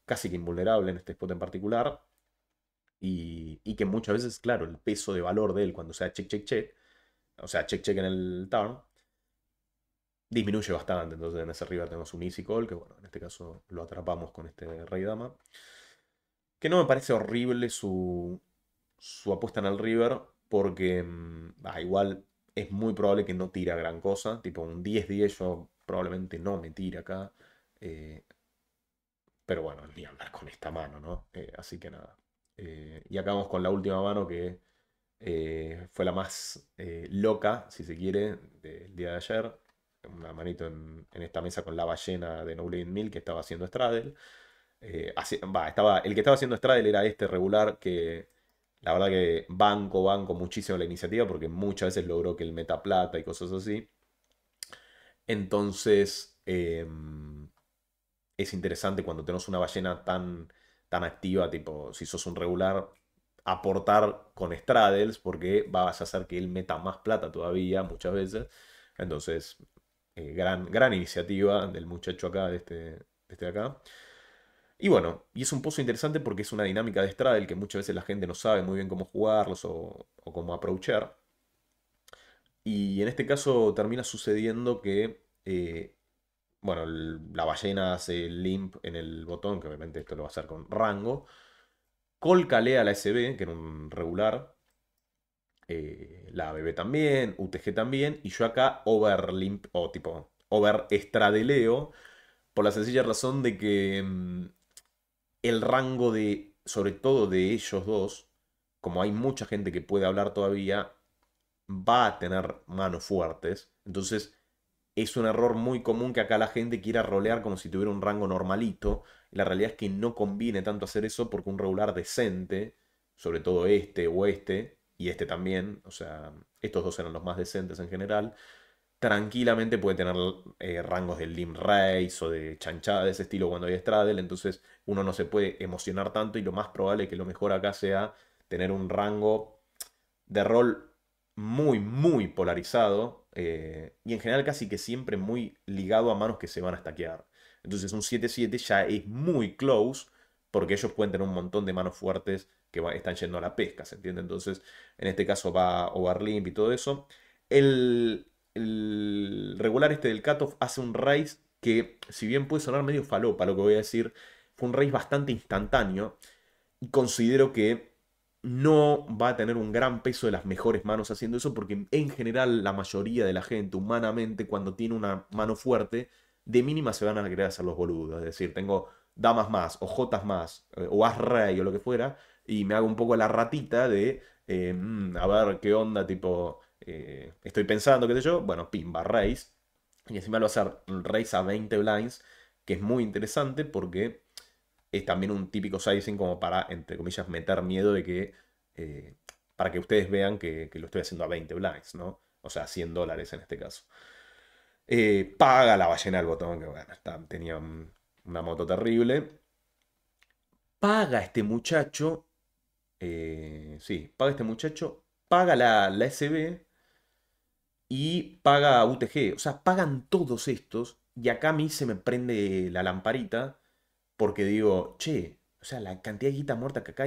casi que invulnerable en este spot en particular, y que muchas veces, claro, el peso de valor de él cuando sea check, check, check, o sea, check, check en el turn, disminuye bastante. Entonces en ese river tenemos un easy call, que bueno, en este caso lo atrapamos con este rey dama. Que no me parece horrible su apuesta en el river, porque igual es muy probable que no tira gran cosa. Tipo un 10-10 yo probablemente no me tire acá. eh, pero bueno, ni hablar con esta mano, ¿no? Así que nada. Y acabamos con la última mano que fue la más loca, si se quiere, del día de ayer. Una manito en esta mesa con la ballena de No Blade Mill que estaba haciendo Straddle. El que estaba haciendo Straddle era este regular que la verdad que banco muchísimo la iniciativa porque muchas veces logró que el meta plata y cosas así. Entonces es interesante cuando tenemos una ballena tan activa, tipo si sos un regular, aportar con Straddles porque vas a hacer que él meta más plata todavía muchas veces. Entonces, gran iniciativa del muchacho acá, de este de acá. Y bueno, y es un pozo interesante porque es una dinámica de Straddle que muchas veces la gente no sabe muy bien cómo jugarlos o cómo aprovechar. Y en este caso termina sucediendo que, bueno, la ballena hace limp en el botón, que obviamente esto lo va a hacer con rango. Colca lea la SB, que era un regular. La BB también, UTG también. Y yo acá overlimp, o tipo, over estradeleo, por la sencilla razón de que el rango de, sobre todo de ellos dos, como hay mucha gente que puede hablar todavía, va a tener manos fuertes. Entonces es un error muy común que acá la gente quiera rolear como si tuviera un rango normalito. Y la realidad es que no conviene tanto hacer eso porque un regular decente, sobre todo este o este, y este también, o sea, estos dos eran los más decentes en general, tranquilamente puede tener rangos de Limb Race o de chanchada de ese estilo cuando hay Straddle, entonces uno no se puede emocionar tanto y lo más probable es que lo mejor acá sea tener un rango de rol muy, muy polarizado y en general casi que siempre muy ligado a manos que se van a stackear. Entonces un 7-7 ya es muy close porque ellos pueden tener un montón de manos fuertes que están yendo a la pesca, ¿se entiende? Entonces en este caso va Overlimp y todo eso. El regular este del cutoff hace un race que, si bien puede sonar medio falopa lo que voy a decir, fue un race bastante instantáneo y considero que no va a tener un gran peso de las mejores manos haciendo eso, porque en general la mayoría de la gente, humanamente, cuando tiene una mano fuerte, de mínima se van a querer hacer los boludos. Es decir, tengo damas más, o jotas más, o as rey, o lo que fuera, y me hago un poco la ratita de, a ver qué onda, tipo, estoy pensando, qué sé yo, bueno, pimba, raise. Y encima lo va a hacer raise a 20 blinds, que es muy interesante porque es también un típico sizing como para, entre comillas, meter miedo de que, para que ustedes vean que lo estoy haciendo a 20 blinds, ¿no? O sea, $100 en este caso. Paga la ballena el botón, que bueno, tenía una moto terrible. Paga este muchacho, sí, paga este muchacho, paga la SB y paga UTG. O sea, pagan todos estos y acá a mí se me prende la lamparita porque digo, che, o sea, la cantidad de guita muerta que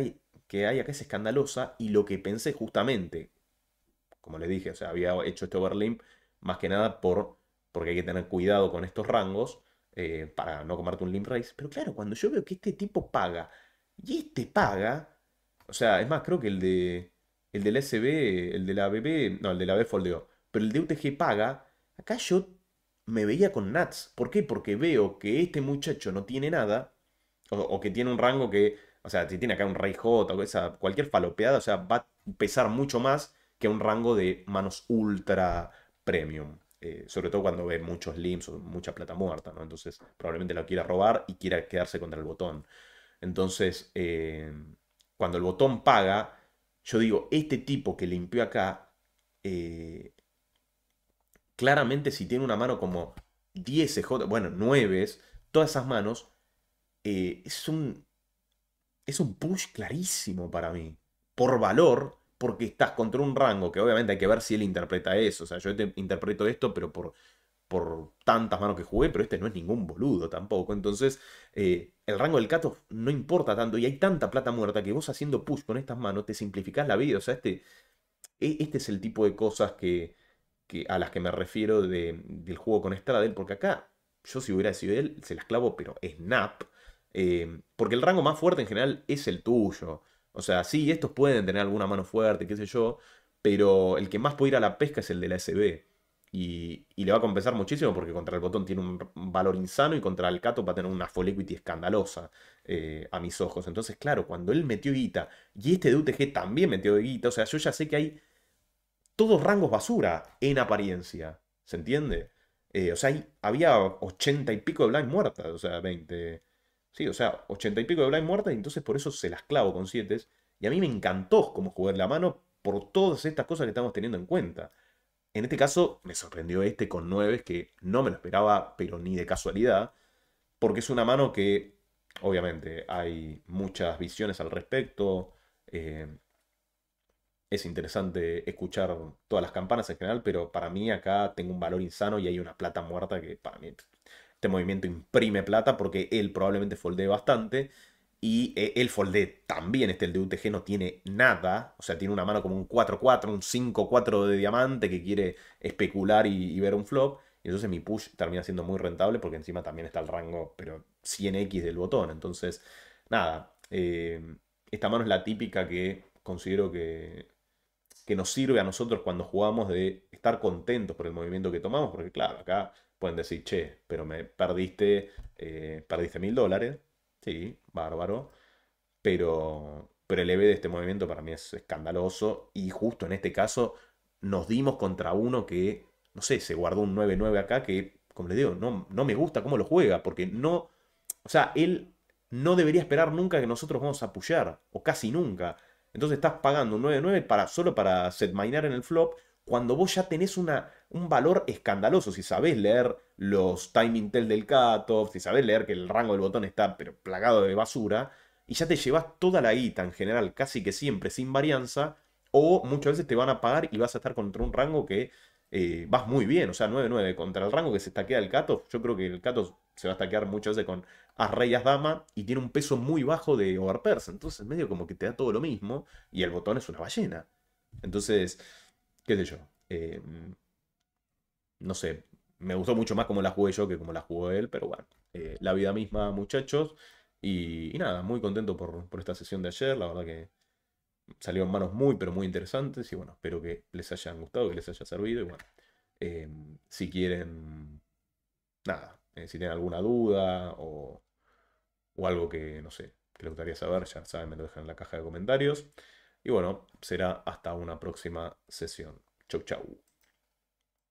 hay acá es escandalosa y lo que pensé justamente, como les dije, o sea, había hecho este overlimp más que nada porque hay que tener cuidado con estos rangos para no comerte un limp race. Pero claro, cuando yo veo que este tipo paga y este paga, o sea, es más, creo que el del SB, el de la BB, no, el de la B foldeó, pero el de UTG paga, acá yo me veía con Nats. ¿Por qué? Porque veo que este muchacho no tiene nada o que tiene un rango que, o sea, si tiene acá un Rey J o cualquier falopeada, o sea, va a pesar mucho más que un rango de manos ultra premium. Sobre todo cuando ve muchos limps o mucha plata muerta, ¿no? Entonces probablemente lo quiera robar y quiera quedarse contra el botón. Entonces, cuando el botón paga, yo digo, este tipo que limpió acá, eh, claramente si tiene una mano como 10 CJ, bueno, 9, todas esas manos, es un push clarísimo para mí. Por valor, porque estás contra un rango que obviamente hay que ver si él interpreta eso. O sea, yo te interpreto esto, pero por tantas manos que jugué, pero este no es ningún boludo tampoco. Entonces, el rango del cutoff no importa tanto y hay tanta plata muerta que vos haciendo push con estas manos te simplificás la vida. O sea, este es el tipo de cosas a las que me refiero del juego con Stradel, porque acá yo si hubiera sido él, se las clavo, pero snap. Porque el rango más fuerte en general es el tuyo. O sea, sí, estos pueden tener alguna mano fuerte, qué sé yo, pero el que más puede ir a la pesca es el de la SB. Y le va a compensar muchísimo porque contra el botón tiene un valor insano y contra el Cato va a tener una full equity escandalosa a mis ojos. Entonces, claro, cuando él metió guita y este de UTG también metió de guita, o sea, yo ya sé que hay todos rangos basura en apariencia. ¿Se entiende? O sea, había 80 y pico de blind muertas, o sea, 20. Sí, o sea, 80 y pico de blind muertas y entonces por eso se las clavo con 7. Y a mí me encantó cómo jugar la mano por todas estas cosas que estamos teniendo en cuenta. En este caso me sorprendió este con 9 que no me lo esperaba, pero ni de casualidad, porque es una mano que obviamente hay muchas visiones al respecto. eh, es interesante escuchar todas las campanas en general, pero para mí acá tengo un valor insano y hay una plata muerta que para mí este movimiento imprime plata porque él probablemente foldee bastante Y el foldé también, el de UTG no tiene nada. O sea, tiene una mano como un 4-4, un 5-4 de diamante que quiere especular y ver un flop. Y entonces mi push termina siendo muy rentable porque encima también está el rango, pero 100x del botón. Entonces, nada. Esta mano es la típica que considero que nos sirve a nosotros cuando jugamos de estar contentos por el movimiento que tomamos. Porque claro, acá pueden decir, che, pero me perdiste $1000. Sí, bárbaro. Pero el EV de este movimiento para mí es escandaloso. Y justo en este caso nos dimos contra uno que, no sé, se guardó un 9-9 acá que, como les digo, no me gusta cómo lo juega. Porque no, o sea, él no debería esperar nunca que nosotros vamos a pushear. O casi nunca. Entonces estás pagando un 9-9 solo para setminar en el flop. Cuando vos ya tenés un valor escandaloso. Si sabés leer los timing tell del cutoff. Si sabés leer que el rango del botón está pero plagado de basura y ya te llevas toda la guita en general, casi que siempre sin varianza, o muchas veces te van a pagar y vas a estar contra un rango que vas muy bien, o sea, 9-9 contra el rango que se estaquea el Kato, yo creo que el Kato se va a estaquear muchas veces con As Rey As Dama y tiene un peso muy bajo de overpers, entonces medio como que te da todo lo mismo y el botón es una ballena. Entonces, qué sé yo, no sé, me gustó mucho más como la jugué yo que como la jugó él, pero bueno, la vida misma, muchachos. Y nada, muy contento por esta sesión de ayer, la verdad que salieron manos muy, pero muy interesantes y bueno, espero que les hayan gustado, que les haya servido y bueno, eh, si quieren, nada, si tienen alguna duda o algo que, no sé, que les gustaría saber, ya saben, me lo dejan en la caja de comentarios. Y bueno, será hasta una próxima sesión. Chau, chau.